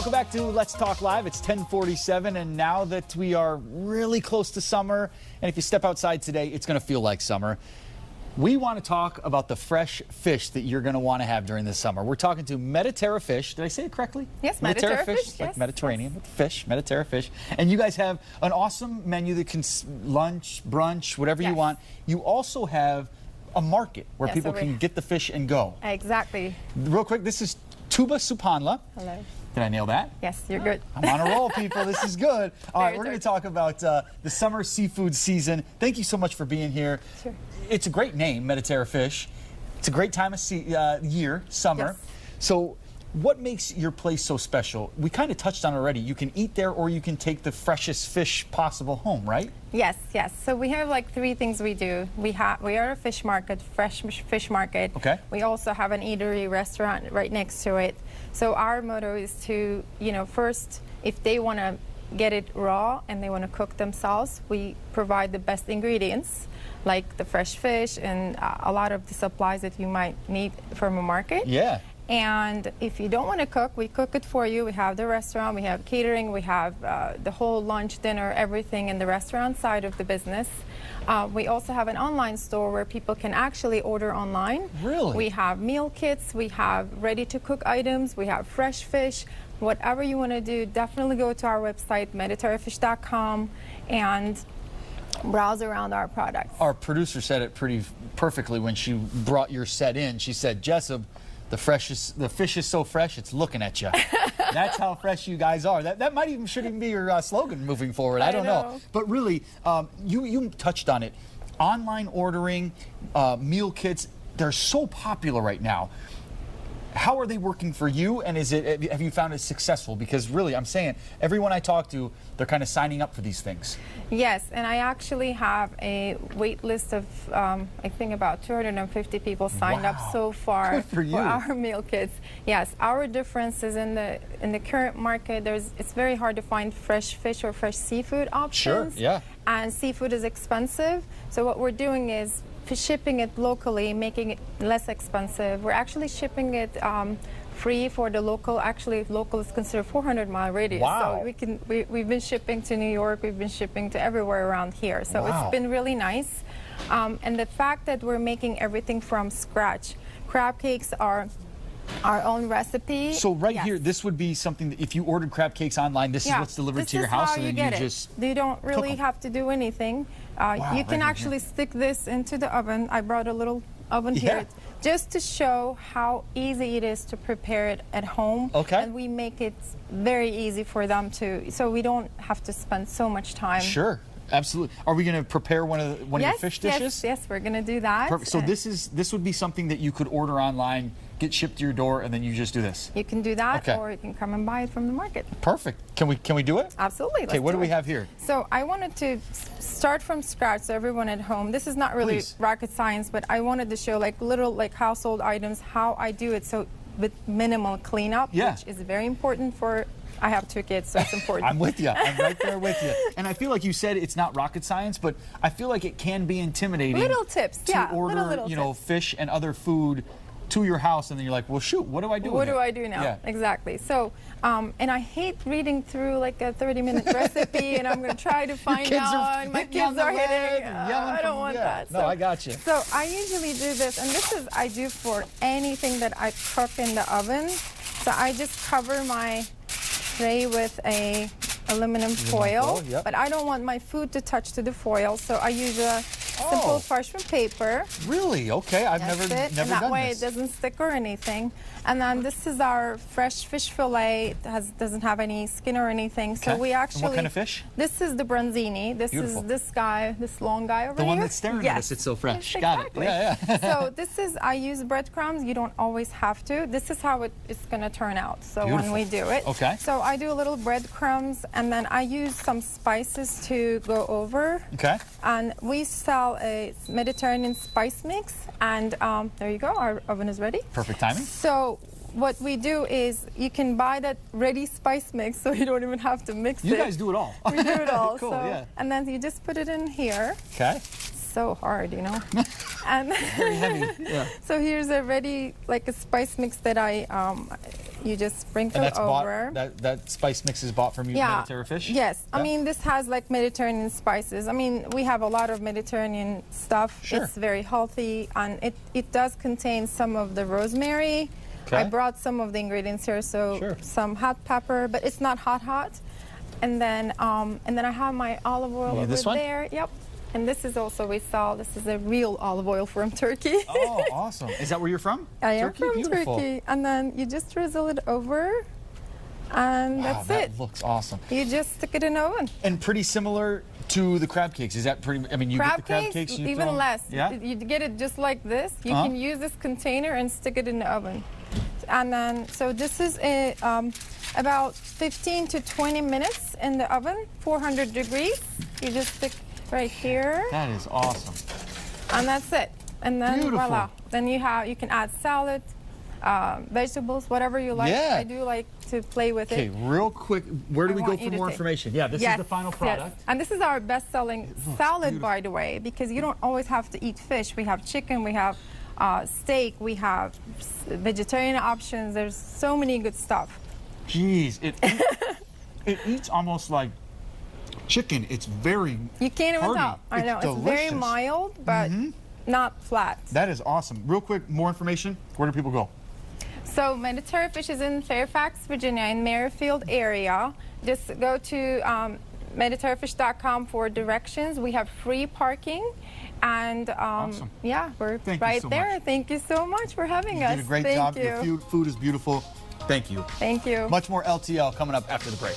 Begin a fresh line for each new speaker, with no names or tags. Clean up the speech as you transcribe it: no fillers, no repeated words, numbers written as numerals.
Welcome back to Let's Talk Live. It's 10:47, and now that we are really close to summer, and if you step outside today, it's going to feel like summer. We want to talk about the fresh fish that you're going to want to have during the summer. We're talking to Mediterrafish. Did I say it correctly?
Yes, Mediterrafish.
Like
yes,
Mediterranean with fish, Mediterrafish. And you guys have an awesome menu that can lunch, brunch, whatever you want. You also have a market where people can get the fish and go.
Exactly.
Real quick, this is Tuba Subhanallah.
Hello.
Did I nail that?
Yes, you're good.
I'm on a roll, people. This is good. All right, we're going to talk about the summer seafood season. Thank you so much for being here.
Sure.
It's a great name, Mediterrafish. It's a great time of year, summer.
Yes.
So what makes your place so special? We kind of touched on it already. You can eat there or you can take the freshest fish possible home, right?
Yes, yes. So we have like three things we do. We are a fish market, fresh fish market.
Okay.
We also have an eatery restaurant right next to it. So our motto is to, first, if they want to get it raw and they want to cook themselves, we provide the best ingredients, like the fresh fish and a lot of the supplies that you might need from a market.
Yeah.
And if you don't want to cook, we cook it for you. We have the restaurant, we have catering, we have the whole lunch, dinner, everything in the restaurant side of the business. We also have an online store where people can actually order online.
Really?
We have meal kits, we have ready-to-cook items, we have fresh fish. Whatever you want to do, definitely go to our website, Mediterrafish.com, and browse around our products.
Our producer said it pretty perfectly when she brought your set in. She said, Jessup, the fish is so fresh, it's looking at you. That's how fresh you guys are. That should even be your slogan moving forward. I don't know. But really, you touched on it. Online ordering, meal kits, they're so popular right now. How are they working for you, and have you found it successful? Because really, I'm saying, everyone I talk to, they're kind of signing up for these things.
Yes, and I actually have a wait list of, I think about 250 people signed up so far
for
our meal kits. Yes, our difference is in the current market, it's very hard to find fresh fish or fresh seafood options.
Sure, yeah.
And seafood is expensive, so what we're doing is shipping it locally, making it less expensive. We're actually shipping it free for the local. Actually, local is considered 400-mile radius.
Wow.
So we've been shipping to New York. We've been shipping to everywhere around here. So it's been really nice. And the fact that we're making everything from scratch. Crab cakes are our own recipe.
So here, this would be something that if you ordered crab cakes online, this is what's delivered to your house, and then you just
You don't really have to do anything. You can actually stick this into the oven. I brought a little oven here just to show how easy it is to prepare it at home.
Okay.
And we make it very easy for them so we don't have to spend so much time.
Sure. Absolutely. Are we going to prepare one of your fish dishes?
Yes, we're going to do that.
Perfect. So this would be something that you could order online, get shipped to your door, and then you just do this.
You can do that, or you can come and buy it from the market.
Perfect. Can we do it?
Absolutely.
Okay. What do we have here?
So I wanted to start from scratch, so everyone at home. This is not really rocket science, but I wanted to show little household items, how I do it, so with minimal cleanup, which is very important for. I have 2 kids, so it's important.
I'm with you. I'm right there with you. And I feel like you said it's not rocket science, but I feel like it can be intimidating.
Little tips,
to order,
little
fish and other food to your house, and then you're like, well, shoot, what do I do?
What do I do now?
Yeah.
Exactly. So, and I hate reading through a 30-minute recipe, and I'm going to try to find out. And my kids are hitting. I don't want that.
No, I got you.
So I usually do this, and this is I do for anything that I cook in the oven. So I just cover my tray with a aluminum foil, but I don't want my food to touch to the foil, so I use a simple parchment paper.
Really? Okay, I've never done this.
And that way it doesn't stick or anything. And then this is our fresh fish fillet. It doesn't have any skin or anything. So we actually.
And what kind of fish?
This is the Bronzini. This is this guy, this long guy over here.
The one that's staring at us. It's so fresh.
Exactly.
Got it. Yeah.
So this is, I use breadcrumbs. You don't always have to. This is how it's going to turn out. So when we do it.
Okay.
So I do a little breadcrumbs, and then I use some spices to go over.
Okay.
And we sell a Mediterranean spice mix, and there you go. Our oven is ready.
Perfect timing.
So what we do is you can buy that ready spice mix, so you don't even have to mix it.
You guys do it all.
We do it all.
Cool, yeah.
And then you just put it in here.
Okay.
So hard, And
very heavy. Yeah.
So here's a ready, a spice mix that I You just sprinkle
And that's
over.
bought. That spice mix is bought from you,
Yeah.
Mediterrafish.
Yes. I
Yeah.
mean, this has like Mediterranean spices. I mean, we have a lot of Mediterranean stuff.
Sure.
It's very healthy, and it does contain some of the rosemary.
Okay.
I brought some of the ingredients here, so
Sure.
some hot pepper, but it's not hot. And then I have my olive oil
Yeah,
over
this one?
there. Yep. And this is also we sell. This is a real olive oil from Turkey.
Oh, awesome. Is that where you're from?
I am
Turkey?
from
Beautiful.
Turkey. And then you just drizzle it over, and
Wow,
that's
that
it.
looks awesome.
You just stick it in the oven.
And pretty similar to the crab cakes. Is that pretty? I mean, you get the crab cakes. You
even
throw 'em-
less.
Yeah.
You get it just like this. You
Uh-huh.
can use this container and stick it in the oven. And then, so this is about 15 to 20 minutes in the oven, 400 degrees. You just stick right here,
That is awesome.
and that's it. And then
Beautiful.
voila. Then you can add salad, vegetables, whatever you like.
Yeah.
I do like to play with
Okay,
it.
real quick, where do
I
we go
want
for
you to
more
take-
information? Yeah, this is the final product.
Yes. And this is our best-selling salad, by the way, because you don't always have to eat fish. We have chicken, we have steak, we have vegetarian options. There's so many good stuff.
Jeez, it eats almost like chicken. It's very
You can't even
hearty.
tell. I know. It's very
delicious.
mild, but not flat.
That is awesome. Real quick, more information. Where do people go?
So Mediterrafish is in Fairfax, Virginia, in Merrifield area. Just go to Mediterrafish.com for directions. We have free parking. And
Awesome.
yeah, we're
Thank you
right
so
there.
much.
Thank you so much for having
You
us.
did a great
Thank
job.
you.
Your food is beautiful. Thank you.
Thank you.
Much more LTL coming up after the break.